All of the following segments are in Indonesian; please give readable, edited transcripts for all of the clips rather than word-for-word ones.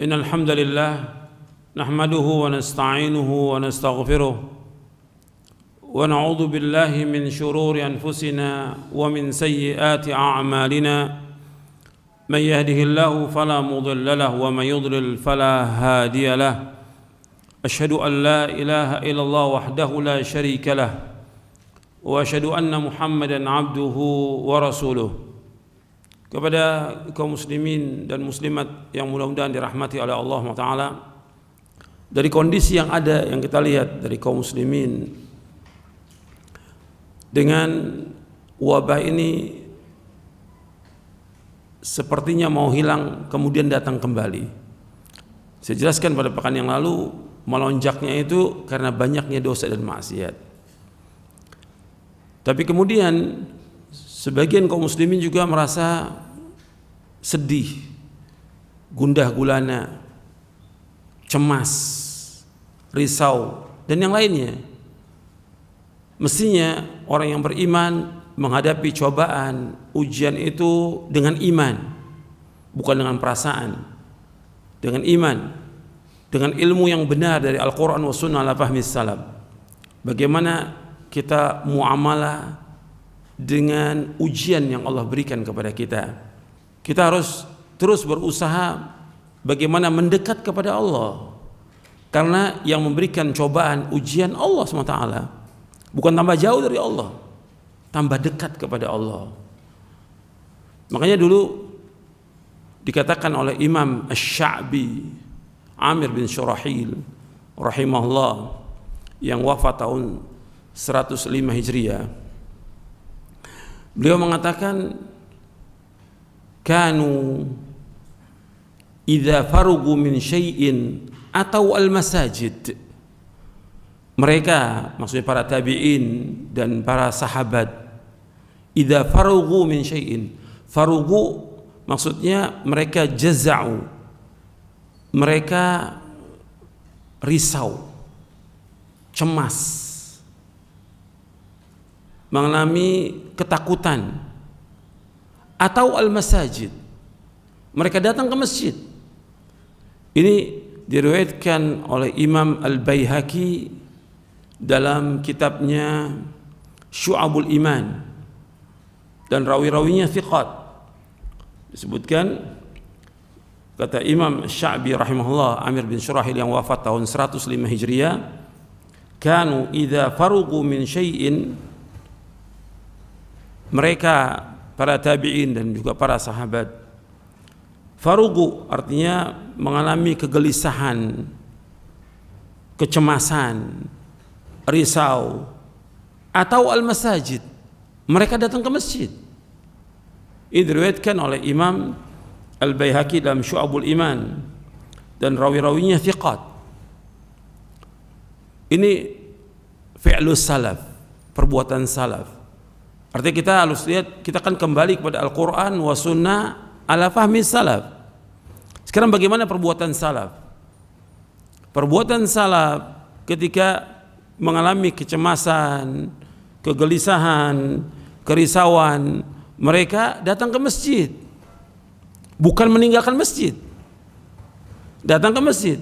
إن الحمد لله نحمده ونستعينه ونستغفره ونعوذ بالله من شرور أنفسنا ومن سيئات أعمالنا من يهده الله فلا مضل له ومن يضلل فلا هادي له أشهد أن لا إله إلا الله وحده لا شريك له وأشهد أن محمدا عبده ورسوله. Kepada kaum muslimin dan muslimat yang mudah-mudahan dirahmati oleh Allah Ta'ala, dari kondisi yang ada yang kita lihat dari kaum muslimin dengan wabah ini sepertinya mau hilang kemudian datang kembali. Saya jelaskan pada pekan yang lalu, melonjaknya itu karena banyaknya dosa dan maksiat. Tapi kemudian sebagian kaum muslimin juga merasa sedih, gundah gulana, cemas, risau, dan yang lainnya. Mestinya orang yang beriman menghadapi cobaan, ujian itu dengan iman, bukan dengan perasaan. Dengan iman, dengan ilmu yang benar dari Al-Quran wa Sunnah ala fahmi salaf. Bagaimana kita muamalah dengan ujian yang Allah berikan kepada kita. Kita harus terus berusaha bagaimana mendekat kepada Allah, karena yang memberikan cobaan, ujian Allah SWT, bukan tambah jauh dari Allah, tambah dekat kepada Allah. Makanya dulu dikatakan oleh Imam Asy-Sya'bi Amir bin Syurahil rahimahullah yang wafat tahun 105 Hijriah, beliau mengatakan, kanu idza farugu min syai'in atau al-masajid. Mereka, maksudnya para tabi'in dan para sahabat, idza farugu min syai'in. Farugu maksudnya mereka jaza'u, mereka risau, cemas, mengalami ketakutan. Atau al-masajid, mereka datang ke masjid. Ini diriwayatkan oleh Imam Al-Baihaqi dalam kitabnya Syu'abul Iman, dan rawi-rawinya thiqat. Disebutkan, kata Imam Sya'bi rahimahullah, Amir bin Syurahil yang wafat tahun 105 Hijriah, kanu idza farugu min syai'in, mereka para tabi'in dan juga para sahabat, farugu artinya mengalami kegelisahan, kecemasan, risau, atau al-masajid, mereka datang ke masjid. Ini diriwayatkan oleh Imam Al-Baihaqi dalam Syu'abul Iman, dan rawi-rawinya thiqat. Ini fi'lus salaf, perbuatan salaf. Artinya kita harus lihat, kita akan kembali kepada Al-Quran wa Sunnah ala fahmi salaf. Sekarang bagaimana perbuatan salaf? Perbuatan salaf ketika mengalami kecemasan, kegelisahan, kerisauan, mereka datang ke masjid, bukan meninggalkan masjid, datang ke masjid.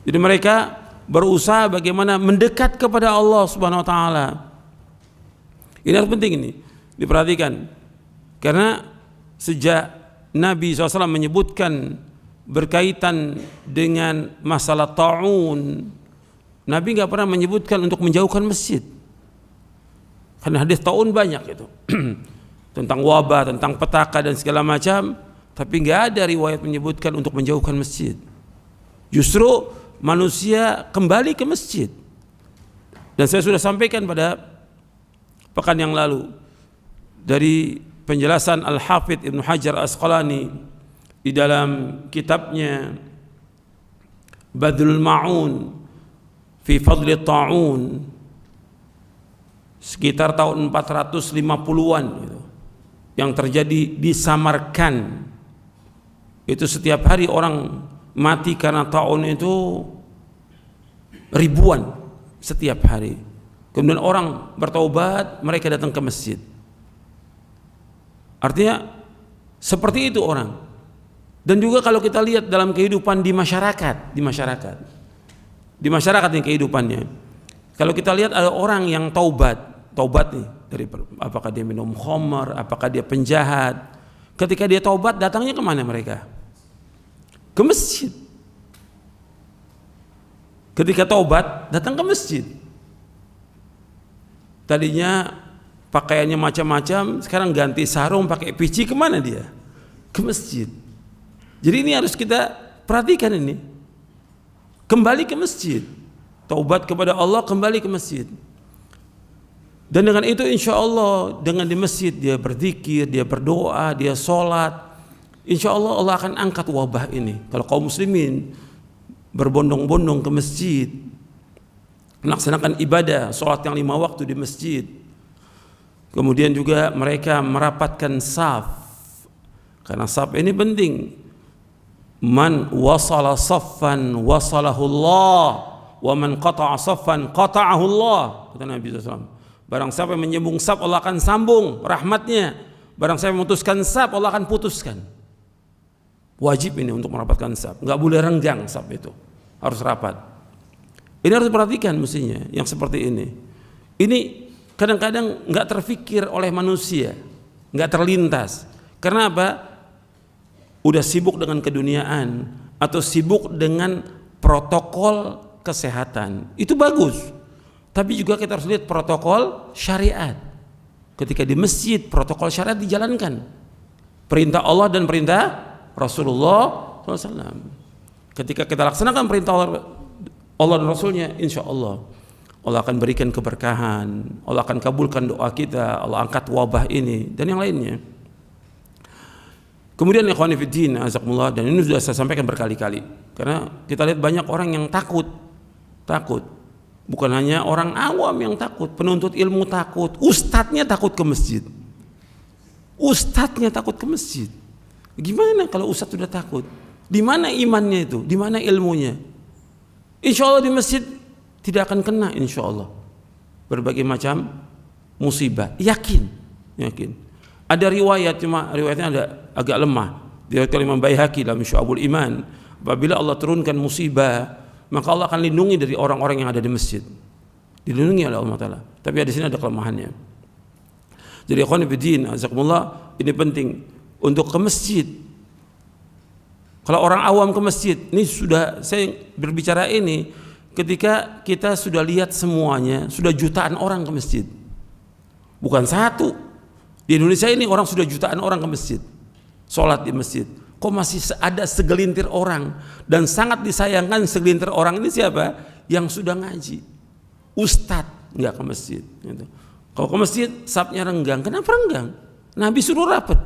Jadi mereka berusaha bagaimana mendekat kepada Allah Subhanahu wa Ta'ala. Ini harus penting, ini diperhatikan, karena sejak Nabi SAW menyebutkan berkaitan dengan masalah ta'un, Nabi nggak pernah menyebutkan untuk menjauhkan masjid. Karena hadis ta'un banyak itu tentang wabah, tentang petaka dan segala macam, tapi nggak ada riwayat menyebutkan untuk menjauhkan masjid. Justru manusia kembali ke masjid. Dan saya sudah sampaikan pada pekan yang lalu dari penjelasan Al-Hafidh Ibnu Hajar Asqalani di dalam kitabnya Badlul Ma'un fi Fadli Ta'un, sekitar tahun 450-an gitu, yang terjadi di Samarkand. Itu setiap hari orang mati karena ta'un itu ribuan setiap hari. Kemudian orang bertaubat, mereka datang ke masjid. Artinya seperti itu orang. Dan juga kalau kita lihat dalam kehidupan di masyarakat nih kehidupannya. Kalau kita lihat ada orang yang taubat nih dari apakah dia minum khamar, apakah dia penjahat. Ketika dia taubat datangnya kemana mereka? Ke masjid. Ketika taubat datang ke masjid. Tadinya pakaiannya macam-macam, sekarang ganti sarung pakai pici, kemana dia? Ke masjid. Jadi ini harus kita perhatikan ini. Kembali ke masjid. Taubat kepada Allah, kembali ke masjid. Dan dengan itu insya Allah, dengan di masjid dia berzikir, dia berdoa, dia sholat, insya Allah Allah akan angkat wabah ini. Kalau kaum muslimin berbondong-bondong ke masjid, melaksanakan ibadah, sholat yang 5 waktu di masjid, kemudian juga mereka merapatkan saf, karena saf ini penting. Man wasala saffan wasalahullah, wa man qata'a saffan qata'ahullah, kata Nabi SAW. Barang siapa yang menyambung saf, Allah akan sambung rahmatnya. Barang siapa yang memutuskan saf, Allah akan putuskan. Wajib ini untuk merapatkan saf, nggak boleh renggang saf itu, harus rapat. Ini harus diperhatikan mestinya yang seperti ini. Ini kadang-kadang nggak terfikir oleh manusia, nggak terlintas. Karena apa? Udah sibuk dengan keduniaan atau sibuk dengan protokol kesehatan. Itu bagus. Tapi juga kita harus lihat protokol syariat. Ketika di masjid protokol syariat dijalankan. Perintah Allah dan perintah Rasulullah SAW. Ketika kita laksanakan perintah Allah dan Rasulnya, insya Allah Allah akan berikan keberkahan, Allah akan kabulkan doa kita, Allah angkat wabah ini dan yang lainnya. Kemudian ikhwani fiddin, azakumullah, dan ini sudah saya sampaikan berkali-kali, karena kita lihat banyak orang yang takut. Bukan hanya orang awam yang takut, penuntut ilmu takut, ustadznya takut ke masjid. Gimana kalau ustadz sudah takut? Di mana imannya itu? Di mana ilmunya? Insya Allah di masjid tidak akan kena, insya Allah, berbagai macam musibah. Yakin. Ada riwayat, cuma riwayatnya ada agak lemah. Diriwayatkan Imam Baihaqi dalam Syu'abul Iman. Apabila Allah turunkan musibah, maka Allah akan lindungi dari orang-orang yang ada di masjid. Dilindungi oleh Allah Ta'ala. Tapi di sini ada kelemahannya. Jadi ikhwan fillah, azakumullah, ini penting untuk ke masjid. Kalau orang awam ke masjid, ini sudah saya berbicara ini ketika kita sudah lihat semuanya, sudah jutaan orang ke masjid. Bukan satu. Di Indonesia ini orang sudah jutaan orang ke masjid, sholat di masjid. Kok masih ada segelintir orang, dan sangat disayangkan segelintir orang ini siapa? Yang sudah ngaji. Ustadz nggak ke masjid. Gitu. Kalau ke masjid, safnya renggang. Kenapa renggang? Nabi suruh rapat.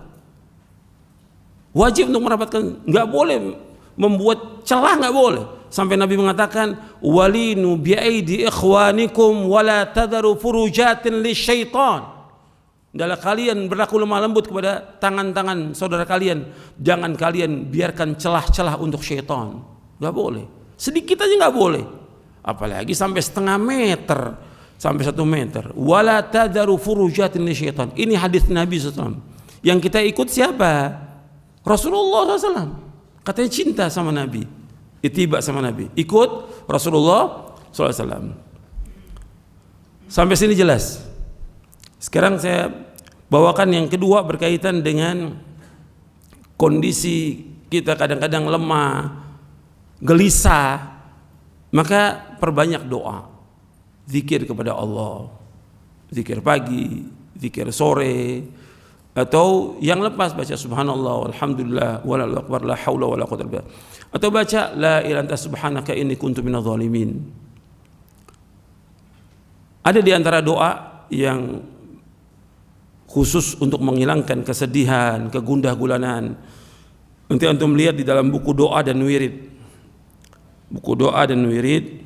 Wajib untuk merapatkan, nggak boleh membuat celah, nggak boleh. Sampai Nabi mengatakan, walinu bi'aidi ikhwanikum wala tadharu furujatin lisyaitan. Adalah kalian berlaku lemah lembut kepada tangan-tangan saudara kalian. Jangan kalian biarkan celah-celah untuk syaitan. Gak boleh. Sedikit aja gak boleh. Apalagi sampai setengah meter, sampai 1 meter. Wala tadharu furujatin li syaitan. Ini hadis Nabi SAW. Yang kita ikut siapa? Rasulullah SAW. Katanya cinta sama Nabi, ittiba sama Nabi, ikut Rasulullah SAW. Sampai sini jelas. Sekarang saya bawakan yang kedua berkaitan dengan kondisi kita kadang-kadang lemah, gelisah, maka perbanyak doa, zikir kepada Allah, zikir pagi, zikir sore, atau yang lepas baca subhanallah, alhamdulillah, wallahu akbar, la haula wala quwwata illa billah, atau baca la ilaha illa anta subhanaka inni kuntu minadh dhalimin. Ada di antara doa yang khusus untuk menghilangkan kesedihan, kegundah gulanan. Nanti antum lihat di dalam buku doa dan wirid. Buku doa dan wirid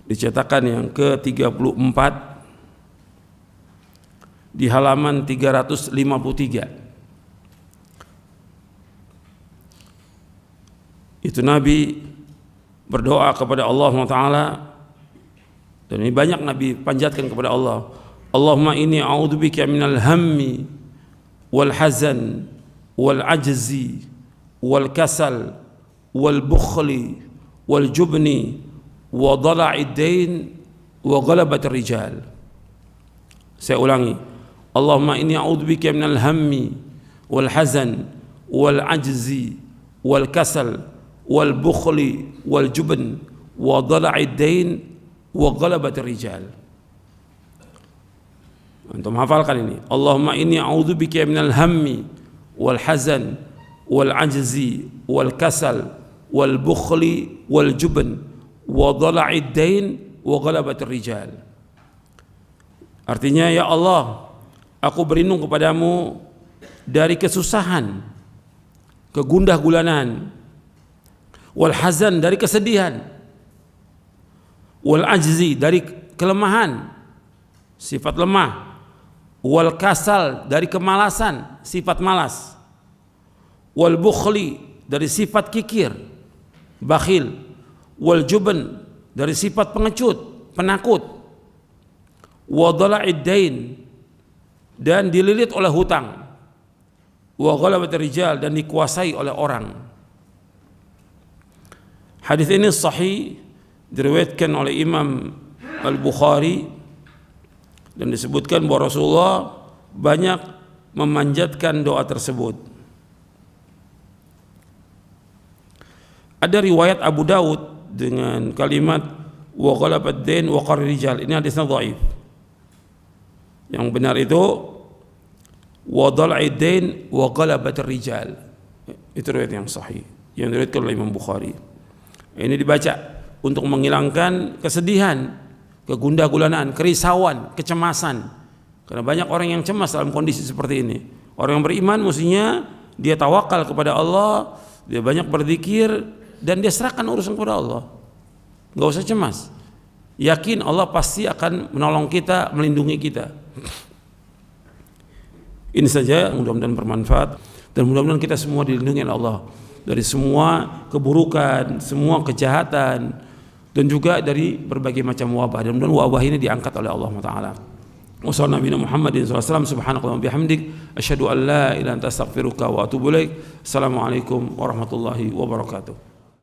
dicetakan yang ke-34 di halaman 353. Itu Nabi berdoa kepada Allah SWT, dan ini banyak Nabi panjatkan kepada Allah. Allahumma inni a'udzubika minal hammi wal hazan wal ajzi wal kasal wal bukhli wal jubni wa dhala'id dain wa ghalabatir rijal. Saya ulangi, Allahumma inni a'udzubika minal hammi wal hazan wal ajzi wal kasal wal bukhli wal jubn wa dhala'id dain wa ghalabatir rijal. Antum hafalkan ini. Allahumma inni a'udzubika minal hammi wal hazan wal ajzi wal kasal wal bukhli wal jubn wa dhala'id dain wa ghalabatir rijal. Artinya, ya Allah, aku berlindung kepadamu dari kesusahan, kegundah gulanan, wal hazan dari kesedihan, wal ajzi dari kelemahan, sifat lemah, wal kasal dari kemalasan, sifat malas, wal bukhli dari sifat kikir, bakhil, wal jubn dari sifat pengecut, penakut, wa dhala'id dain dan dililit oleh hutang, wa ghalabatir rijal dan dikuasai oleh orang. Hadis ini sahih, diriwayatkan oleh Imam Al-Bukhari, dan disebutkan bahwa Rasulullah banyak memanjatkan doa tersebut. Ada riwayat Abu Daud dengan kalimat wa ghalabat dain wa qarri rijal. Ini hadisnya dhaif. Yang benar itu wa dhala'id dain wa ghalabatir rijal. Itu riwayat yang sahih yang diriwayatkan oleh Imam Bukhari. Ini dibaca untuk menghilangkan kesedihan, kegundah gulanaan, kerisauan, kecemasan. Karena banyak orang yang cemas dalam kondisi seperti ini. Orang yang beriman mestinya dia tawakal kepada Allah, dia banyak berzikir dan dia serahkan urusan kepada Allah. Enggak usah cemas. Yakin Allah pasti akan menolong kita, melindungi kita. Ini saja, mudah-mudahan bermanfaat dan mudah-mudahan kita semua dilindungi oleh Allah dari semua keburukan, semua kejahatan, dan juga dari berbagai macam wabah. Dan mudah-mudahan wabah ini diangkat oleh Allah Taala. Wassalamualaikum Muhammadin sallallahu alaihi wasallam, subhanallahi wa bihamdik, asyhadu an la ilaha illa anta astaghfiruka wa atubu ilaik. Assalamualaikum warahmatullahi wabarakatuh.